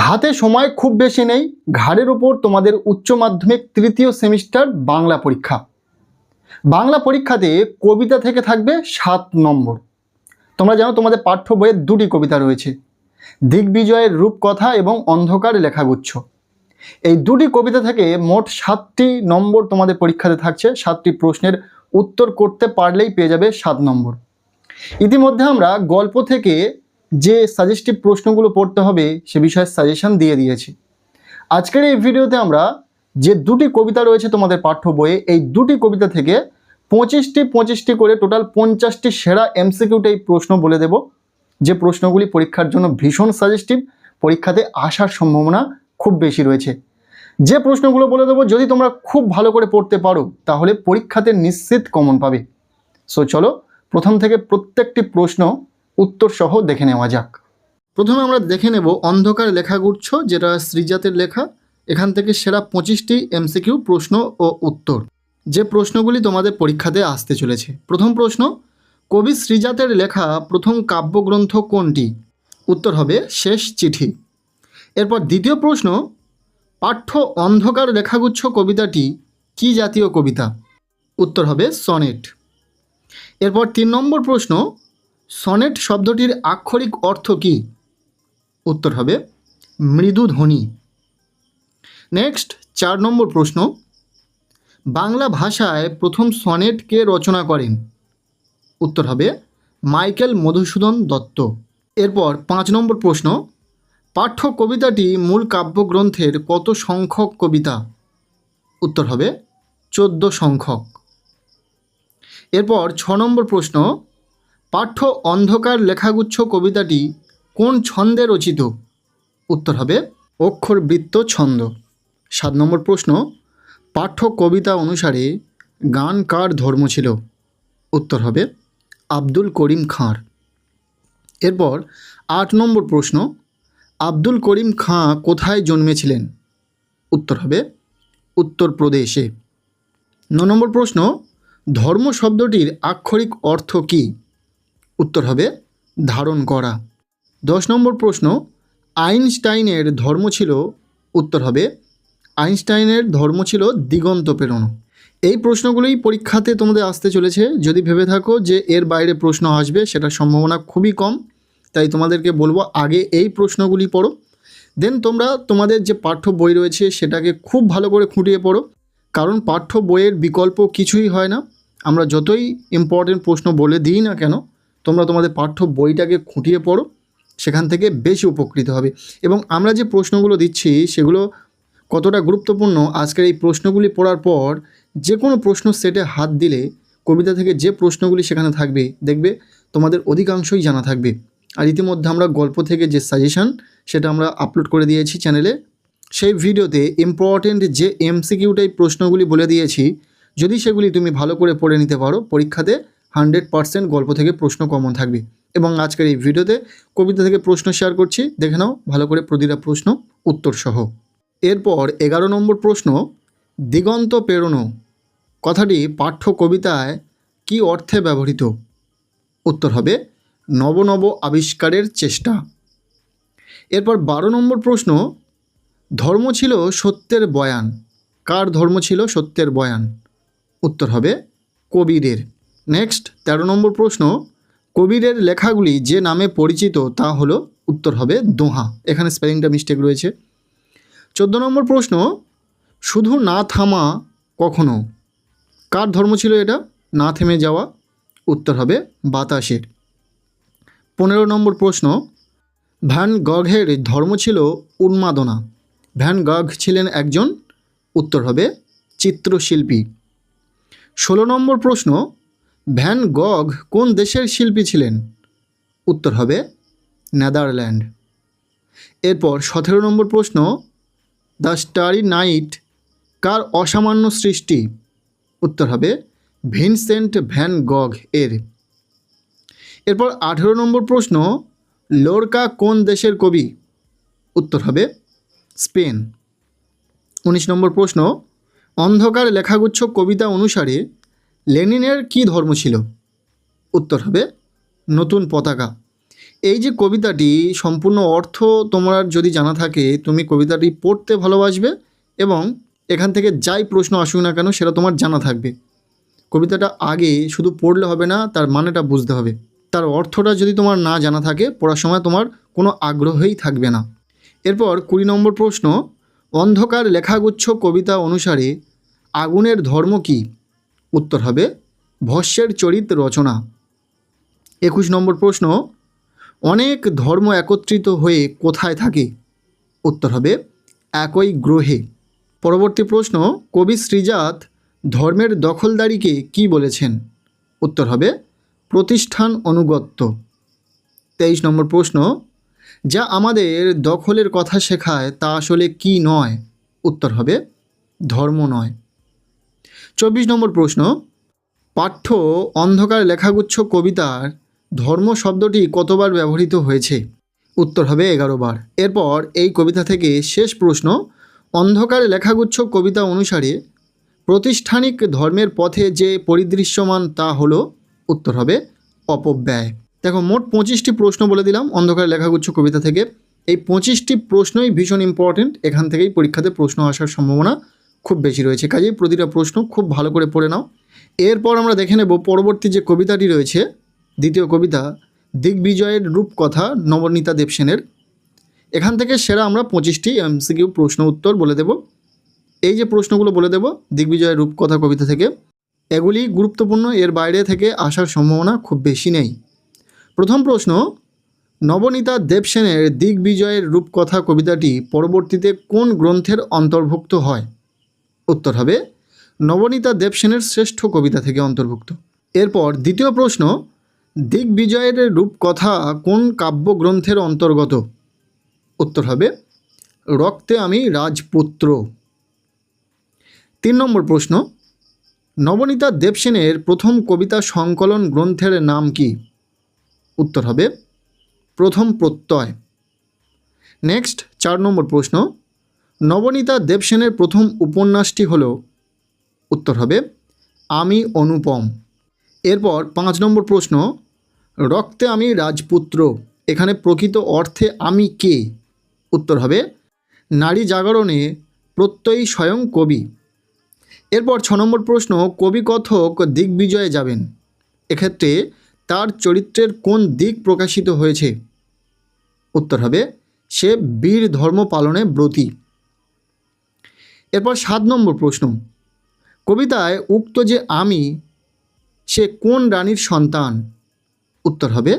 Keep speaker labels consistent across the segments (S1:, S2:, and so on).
S1: হাতে সময় খুব বেশি নেই, ঘাড়ের উপর তোমাদের উচ্চ মাধ্যমিক তৃতীয় সেমিস্টার বাংলা পরীক্ষা। বাংলা পরীক্ষাতে কবিতা থেকে থাকবে 7 নম্বর। তোমরা জানো তোমাদের পাঠ্য বইয়ের 2টি কবিতা রয়েছে, দিগ্বিজয়ের রূপকথা এবং অন্ধকার লেখাগুচ্ছ। এই 2টি কবিতা থেকে মোট 7টি নম্বর তোমাদের পরীক্ষাতে থাকছে। 7টি প্রশ্নের উত্তর করতে পারলেই পেয়ে যাবে 7 নম্বর। ইতিমধ্যে আমরা গল্প থেকে যে সাজেস্টিভ প্রশ্নগুলো পড়তে হবে সে বিষয়ে সাজেশন দিয়ে দিয়েছি। আজকের এই ভিডিওতে আমরা যে 2টি কবিতা রয়েছে তোমাদের পাঠ্য বইয়ে, এই 2টি কবিতা থেকে 25টি করে টোটাল 50টি সেরা MCQ টাইপ প্রশ্ন বলে দেব, যে প্রশ্নগুলি পরীক্ষার জন্য ভীষণ সাজেস্টিভ, পরীক্ষাতে আসার সম্ভাবনা খুব বেশি রয়েছে। যে প্রশ্নগুলো বলে দেবো যদি তোমরা খুব ভালো করে পড়তে পারো তাহলে পরীক্ষাতে নিশ্চিত কমন পাবে। সো চলো প্রথম থেকে প্রত্যেকটি প্রশ্ন উত্তর সহ দেখে নেওয়া যাক। প্রথমে আমরা দেখে নেব অন্ধকার লেখাগুচ্ছ, যেটা শ্রীজাতের লেখা। এখান থেকে সেরা 25টি MCQ প্রশ্ন ও উত্তর, যে প্রশ্নগুলি তোমাদের পরীক্ষাতে আসতে চলেছে। প্রথম প্রশ্ন, কবি শ্রীজাতের লেখা প্রথম কাব্যগ্রন্থ কোনটি? উত্তর হবে শেষ চিঠি। এরপর দ্বিতীয় প্রশ্ন, পাঠ্য অন্ধকার লেখাগুচ্ছ কবিতাটি কি জাতীয় কবিতা? উত্তর হবে সনেট। এরপর 3 নম্বর প্রশ্ন, সনেট শব্দটির আক্ষরিক অর্থ কী? উত্তর হবে মৃদু ধ্বনি। নেক্সট 4 নম্বর প্রশ্ন, বাংলা ভাষায় প্রথম সনেট কে রচনা করেন? উত্তর হবে মাইকেল মধুসূদন দত্ত। এরপর 5 নম্বর প্রশ্ন, পাঠ্য কবিতাটি মূল কাব্যগ্রন্থের কত সংখ্যক কবিতা? উত্তর হবে 14 সংখ্যক। এরপর 6 নম্বর প্রশ্ন, পাঠ্য অন্ধকার লেখাগুচ্ছ কবিতাটি কোন ছন্দে রচিত? উত্তর হবে অক্ষরবৃত্ত ছন্দ। 7 নম্বর প্রশ্ন, পাঠ্য কবিতা অনুসারে গান কার ধর্ম ছিল? উত্তর হবে আব্দুল করিম খাঁর। এরপর 8 নম্বর প্রশ্ন, আব্দুল করিম খাঁ কোথায় জন্মেছিলেন? উত্তর হবে উত্তরপ্রদেশে। 9 নম্বর প্রশ্ন, ধর্ম শব্দটির আক্ষরিক অর্থ কী? উত্তর হবে ধারণ করা। 10 নম্বর প্রশ্ন, আইনস্টাইনের ধর্ম ছিল? উত্তর হবে আইনস্টাইনের ধর্ম ছিল দিগন্ত প্রেরণ। এই প্রশ্নগুলোই পরীক্ষাতে তোমাদের আসতে চলেছে। যদি ভেবে থাকো যে এর বাইরে প্রশ্ন আসবে, সেটার সম্ভাবনা খুবই কম। তাই তোমাদেরকে বলবো আগে এই প্রশ্নগুলি পড়ো, দেন তোমরা তোমাদের যে পাঠ্য বই রয়েছে সেটাকে খুব ভালো করে খুঁটিয়ে পড়ো। কারণ পাঠ্য বইয়ের বিকল্প কিছুই হয় না। আমরা যতই ইম্পর্টেন্ট প্রশ্ন বলে দিই না কেন, তোমরা তোমাদের পাঠ্য বইটাকে খুঁটিয়ে পড়ো, সেখান থেকে বেশি উপকৃত হবে। এবং আমরা যে প্রশ্নগুলো দিচ্ছি সেগুলো কতটা গুরুত্বপূর্ণ, আজকের এই প্রশ্নগুলি পড়ার পর যে কোনো প্রশ্ন সেটে হাত দিলে কবিতা থেকে যে প্রশ্নগুলি সেখানে থাকবে দেখবে তোমাদের অধিকাংশই জানা থাকবে। আর ইতিমধ্যে আমরা গল্প থেকে যে সাজেশন সেটা আমরা আপলোড করে দিয়েছি চ্যানেলে। সেই ভিডিওতে ইম্পর্টেন্ট যে MCQ টাইপ প্রশ্নগুলি বলে দিয়েছি, যদি সেগুলি তুমি ভালো করে পড়ে নিতে পারো পরীক্ষাতে 100% গল্প থেকে প্রশ্ন কমন থাকবে। এবং আজকের এই ভিডিওতে কবিতা থেকে প্রশ্ন শেয়ার করছি, দেখে নাও ভালো করে প্রতিটা প্রশ্ন উত্তর সহ। এরপর 11 নম্বর প্রশ্ন, দিগন্ত প্রেরণ কথাটি পাঠ্য কবিতায় কি অর্থে ব্যবহৃত? উত্তর হবে নব নব আবিষ্কারের চেষ্টা। এরপর 12 নম্বর প্রশ্ন, ধর্ম ছিল সত্যের বয়ান, কার ধর্ম ছিল সত্যের বয়ান? উত্তর হবে কবীরের। নেক্সট 13 নম্বর প্রশ্ন, কবীরের লেখাগুলি যে নামে পরিচিত তা হলো? উত্তর হবে দোহা। এখানে স্পেলিংটা মিস্টেক রয়েছে। 14 নম্বর প্রশ্ন, শুধু না থামা কখনো, কার ধর্ম ছিল এটা? না থেমে যাওয়া। উত্তর হবে বাতাসের। 15 নম্বর প্রশ্ন, ভ্যান গঘের ধর্ম ছিল উন্মাদনা, ভ্যান গঘ ছিলেন একজন? উত্তর হবে চিত্রশিল্পী। 16 নম্বর প্রশ্ন, ভ্যান গঘ কোন দেশের শিল্পী ছিলেন? উত্তর হবে নেদারল্যান্ড। এরপর 17 নম্বর প্রশ্ন, দ্য স্টারি নাইট কার অসামান্য সৃষ্টি? উত্তর হবে ভিনসেন্ট ভ্যান গঘ এর। এরপর 18 নম্বর প্রশ্ন, লোরকা কোন দেশের কবি? উত্তর হবে স্পেন। 19 নম্বর প্রশ্ন, অন্ধকার লেখাগুচ্ছ কবিতা অনুসারে লেনিনের কি ধর্ম ছিল? উত্তর হবে নতুন পতাকা। এই যে কবিতাটি সম্পূর্ণ অর্থ তোমার যদি জানা থাকে তুমি কবিতাটি পড়তে ভালোবাসবে এবং এখান থেকে যাই প্রশ্ন আসুক না কেন সেটা তোমার জানা থাকবে। কবিতাটা আগে শুধু পড়লে হবে না, তার মানেটা বুঝতে হবে। তার অর্থটা যদি তোমার না জানা থাকে পড়ার সময় তোমার কোনো আগ্রহই থাকবে না। এরপর 20 নম্বর প্রশ্ন, অন্ধকার লেখাগুচ্ছ কবিতা অনুসারে আগুনের ধর্ম কী? উত্তর হবে ভস্যের চরিত রচনা। 21 নম্বর প্রশ্ন, অনেক ধর্ম একত্রিত হয়ে কোথায় থাকে? উত্তর হবে একই গ্রহে। পরবর্তী প্রশ্ন, কবি শ্রীজাত ধর্মের দখলদারিকে কি বলেছেন? উত্তর হবে প্রতিষ্ঠান অনুগত্য। 23 নম্বর প্রশ্ন, যা আমাদের দখলের কথা শেখায় তা আসলে কি নয়? উত্তর হবে ধর্ম নয়। 24 নম্বর প্রশ্ন, পাঠ্য অন্ধকার লেখাগুচ্ছ কবিতার ধর্ম শব্দটি কতবার ব্যবহৃত হয়েছে? উত্তর হবে 11 বার। এরপর এই কবিতা থেকে শেষ প্রশ্ন, অন্ধকার লেখাগুচ্ছ কবিতা অনুসারে প্রাতিষ্ঠানিক ধর্মের পথে যে পরিদৃশ্যমান তা হলো? উত্তর হবে অপব্যয়। দেখো মোট 25টি প্রশ্ন বলে দিলাম অন্ধকার লেখাগুচ্ছ কবিতা থেকে। এই 25টি প্রশ্নই ভীষণ ইম্পর্টেন্ট, এখান থেকেই পরীক্ষাতে প্রশ্ন আসার সম্ভাবনা খুব বেশি রয়েছে, কাজেই প্রতিটা প্রশ্ন খুব ভালো করে পড়ে নাও। এরপর আমরা দেখে নেব পরবর্তী যে কবিতাটি রয়েছে, দ্বিতীয় কবিতা দিগ্বিজয়ের রূপকথা নবনীতা দেবসেনের। এখান থেকে সেরা আমরা 25টি এমসিকিউ প্রশ্ন উত্তর বলে দেব। এই যে প্রশ্নগুলো বলে দেব দিগ্বিজয়ের রূপকথা কবিতা থেকে, এগুলি গুরুত্বপূর্ণ, এর বাইরে থেকে আসার সম্ভাবনা খুব বেশি নেই। প্রথম প্রশ্ন, নবনীতা দেবসেনের দিগ্বিজয়ের রূপকথা কবিতাটি পরবর্তীতে কোন গ্রন্থের অন্তর্ভুক্ত হয়? উত্তর হবে নবনীতা দেবসেনের শ্রেষ্ঠ কবিতা থেকে অন্তর্ভুক্ত। এরপর দ্বিতীয় প্রশ্ন, দিগ্বিজয়ের রূপকথা কোন কাব্যগ্রন্থের অন্তর্গত? উত্তর হবে রক্তে আমি রাজপুত্র। 3 নম্বর প্রশ্ন, নবনীতা দেবসেনের প্রথম কবিতা সংকলন গ্রন্থের নাম কি? উত্তর হবে প্রথম প্রত্যয়। নেক্সট 4 নম্বর প্রশ্ন, নবনীতা দেবসেনের প্রথম উপন্যাসটি হল? উত্তর হবে আমি অনুপম। এরপর 5 নম্বর প্রশ্ন, রক্তে আমি রাজপুত্র, এখানে প্রকৃত অর্থে আমি কে? উত্তর হবে নারী জাগরণে প্রত্যয়ী স্বয়ং কবি। এরপর 6 নম্বর প্রশ্ন, কবি কথক দিগ্বিজয়ে যাবেন, এক্ষেত্রে তার চরিত্রের কোন দিক প্রকাশিত হয়েছে? উত্তর হবে সে বীর ধর্ম পালনে ব্রতী। এরপর 7 নম্বর প্রশ্ন, কবিতায় উক্ত যে আমি সে কোন রানীর সন্তান? উত্তর হবে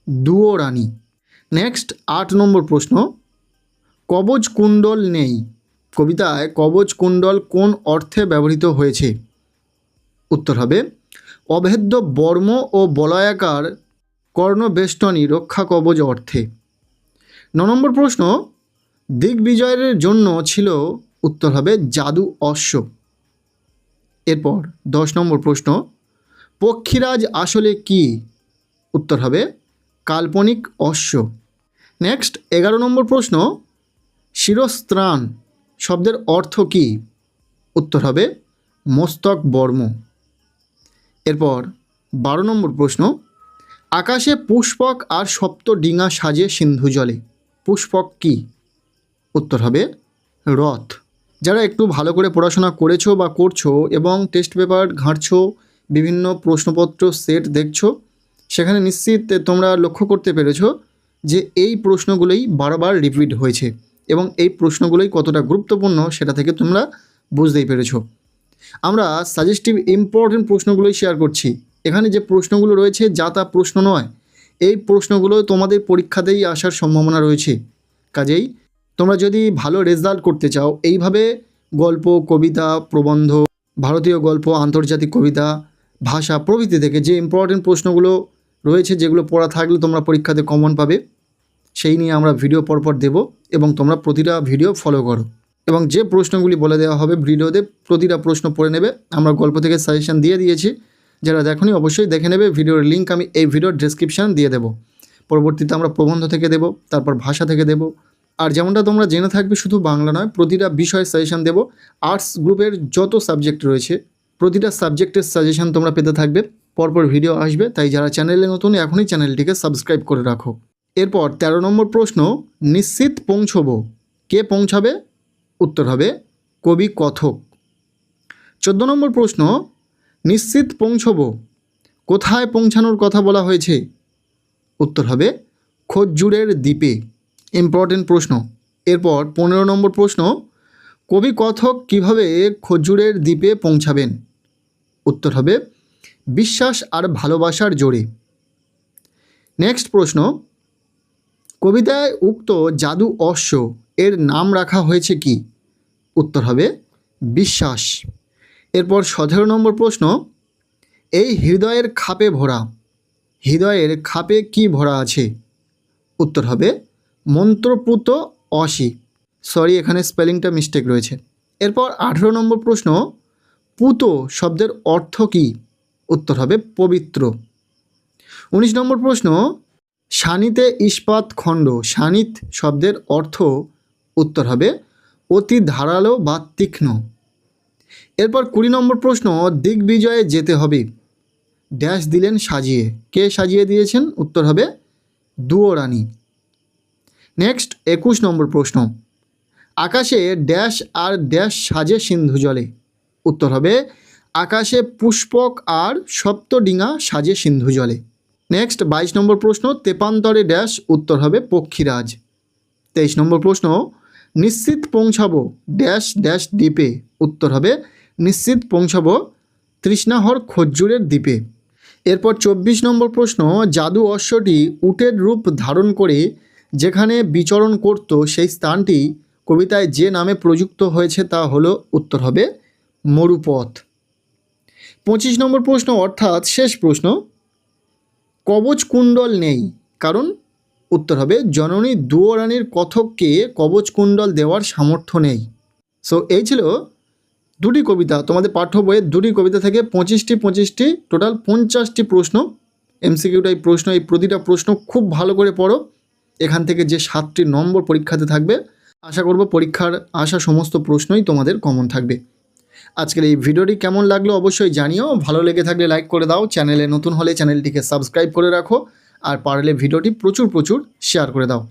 S1: দুয়ো রানী। নেক্সট 8 নম্বর প্রশ্ন, কবচ কুণ্ডল নেই, কবিতায় কবচ কুণ্ডল কোন অর্থে ব্যবহৃত হয়েছে? উত্তর হবে অভেদ্য বর্ম ও বলয়াকার কর্ণবেষ্টনী রক্ষা কবচ অর্থে। 9 নম্বর প্রশ্ন, দিগ্বিজয়ের জন্য ছিল? উত্তর হবে জাদু অশ্ব। এরপর 10 নম্বর প্রশ্ন, পক্ষীরাজ আসলে কি? উত্তর হবে কাল্পনিক অশ্ব। নেক্সট 11 নম্বর প্রশ্ন, শিরস্ত্রাণ শব্দের অর্থ কি? উত্তর হবে মস্তক বর্ম। এরপর 12 নম্বর প্রশ্ন, আকাশে পুষ্পক আর সপ্ত ডিঙা সাজে সিন্ধু জলে, পুষ্পক কি? উত্তর হবে রথ। যারা একটু ভালো করে পড়াশোনা করেছো বা করছো এবং টেস্ট পেপার ঘাঁটছো, বিভিন্ন প্রশ্নপত্র সেট দেখছো, সেখানে নিশ্চিত তোমরা লক্ষ্য করতে পেরেছো যে এই প্রশ্নগুলোই বারবার রিপিট হয়েছে এবং এই প্রশ্নগুলোই কতটা গুরুত্বপূর্ণ সেটা থেকে তোমরা বুঝতেই পেরেছো। আমরা সাজেস্টিভ ইম্পর্টেন্ট প্রশ্নগুলোই শেয়ার করছি। এখানে যে প্রশ্নগুলো রয়েছে যা তা প্রশ্ন নয়, এই প্রশ্নগুলো তোমাদের পরীক্ষাতেই আসার সম্ভাবনা রয়েছে। কাজেই তোমরা যদি ভালো রেজাল্ট করতে চাও, এইভাবে গল্প, কবিতা, প্রবন্ধ, ভারতীয় গল্প, আন্তর্জাতিক কবিতা, ভাষা প্রভৃতি থেকে যে ইম্পর্টেন্ট প্রশ্নগুলো রয়েছে, যেগুলো পড়া থাকলে তোমরা পরীক্ষাতে কমন পাবে, সেই নিয়ে আমরা ভিডিও পরপর দেব এবং তোমরা প্রতিটা ভিডিও ফলো করো এবং যে প্রশ্নগুলি বলে দেওয়া হবে ভিডিওতে প্রতিটা প্রশ্ন পড়ে নেবে। আমরা গল্প থেকে সাজেশন দিয়ে দিয়েছি, যারা দেখোনি অবশ্যই দেখে নেবে। ভিডিওর লিঙ্ক আমি এই ভিডিওর ডেসক্রিপশান দিয়ে দেবো। পরবর্তীতে আমরা প্রবন্ধ থেকে দেব, তারপর ভাষা থেকে দেব। আর যেমনটা তোমরা জেনে থাকবে শুধু বাংলা নয়, প্রতিটা বিষয়ের সাজেশন দেব। আর্টস গ্রুপের যত সাবজেক্ট রয়েছে প্রতিটা সাবজেক্টের সাজেশন তোমরা পেতে থাকবে, পরপর ভিডিও আসবে। তাই যারা চ্যানেলে নতুন এখনই চ্যানেলটিকে সাবস্ক্রাইব করে রাখো। এরপর 13 নম্বর প্রশ্ন, নিশ্চিত পৌঁছবো, কে পৌঁছাবে? উত্তর হবে কবি কথক। 14 নম্বর প্রশ্ন, নিশ্চিত পৌঁছবো, কোথায় পৌঁছানোর কথা বলা হয়েছে? উত্তর হবে খজ্জুরের দ্বীপে। ইম্পর্টেন্ট প্রশ্ন। এরপর 15 নম্বর প্রশ্ন, কবি কথক কিভাবে খজ্জুরের দ্বীপে পৌঁছাবেন? উত্তর হবে বিশ্বাস আর ভালোবাসার জোরে। নেক্সট প্রশ্ন, কবিতায় উক্ত জাদু অশ্ব এর নাম রাখা হয়েছে কি? উত্তর হবে বিশ্বাস। এরপর 17 নম্বর প্রশ্ন, এই হৃদয়ের খাপে ভরা, হৃদয়ের খাপে কি ভরা আছে? উত্তর হবে মন্ত্রপুত অসি। সরি, এখানে স্পেলিংটা মিস্টেক রয়েছে। এরপর 18 নম্বর প্রশ্ন, পুত শব্দের অর্থ কি? উত্তর হবে পবিত্র। 19 নম্বর প্রশ্ন, শানিতে ইস্পাত খণ্ড, শানিত শব্দের অর্থ? উত্তর হবে অতি ধারালো বা তীক্ষ্ণ। এরপর 20 নম্বর প্রশ্ন, দিগ্বিজয়ে যেতে হবে, ড্যাশ দিলেন সাজিয়ে, কে সাজিয়ে দিয়েছেন? উত্তর হবে দুয়োরানী। নেক্সট 21 নম্বর প্রশ্ন, আকাশে ড্যাশ আর ড্যাশ সাজে সিন্ধু জলে? উত্তর হবে আকাশে পুষ্পক আর সপ্তডিঙা সাজে সিন্ধু জলে। নেক্সট 22 নম্বর প্রশ্ন, তেপান্তরে ড্যাশ, উত্তর হবে পক্ষীরাজ। 23 নম্বর প্রশ্ন, নিশ্চিত পৌঁছাবো ড্যাশ ড্যাশ দ্বীপে, উত্তর হবে নিশ্চিত পৌঁছাবো তৃষ্ণাহর খজ্জুরের দ্বীপে। এরপর 24 নম্বর প্রশ্ন, জাদু অশ্বটি উটের রূপ ধারণ করে যেখানে বিচরণ করত সেই স্থানটি কবিতায় যে নামে প্রযুক্ত হয়েছে তা হলো? উত্তর হবে মরুপথ। 25 নম্বর প্রশ্ন অর্থাৎ শেষ প্রশ্ন, কবচ কুণ্ডল নেই কারণ? উত্তর হবে জননী দুয়োরানীর কথককে কবচ কুণ্ডল দেওয়ার সামর্থ্য নেই। সো এই ছিল দুটি কবিতা, তোমাদের পাঠ্য বইয়ের দুটি কবিতা থেকে 25টি টোটাল 50টি প্রশ্ন, এমসিকিউ টাইপ প্রশ্ন। এই প্রতিটা প্রশ্ন খুব ভালো করে পড়ো, এখান থেকে যে 7টি নম্বর পরীক্ষাতে থাকবে আশা করব পরীক্ষার আসা সমস্ত প্রশ্নই তোমাদের কমন থাকবে। আজকের এই ভিডিওটি কেমন লাগলো অবশ্যই জানিও, ভালো লেগে থাকলে লাইক করে দাও, চ্যানেলে নতুন হলে চ্যানেলটিকে সাবস্ক্রাইব করে রাখো, আর পারলে ভিডিওটি প্রচুর শেয়ার করে দাও।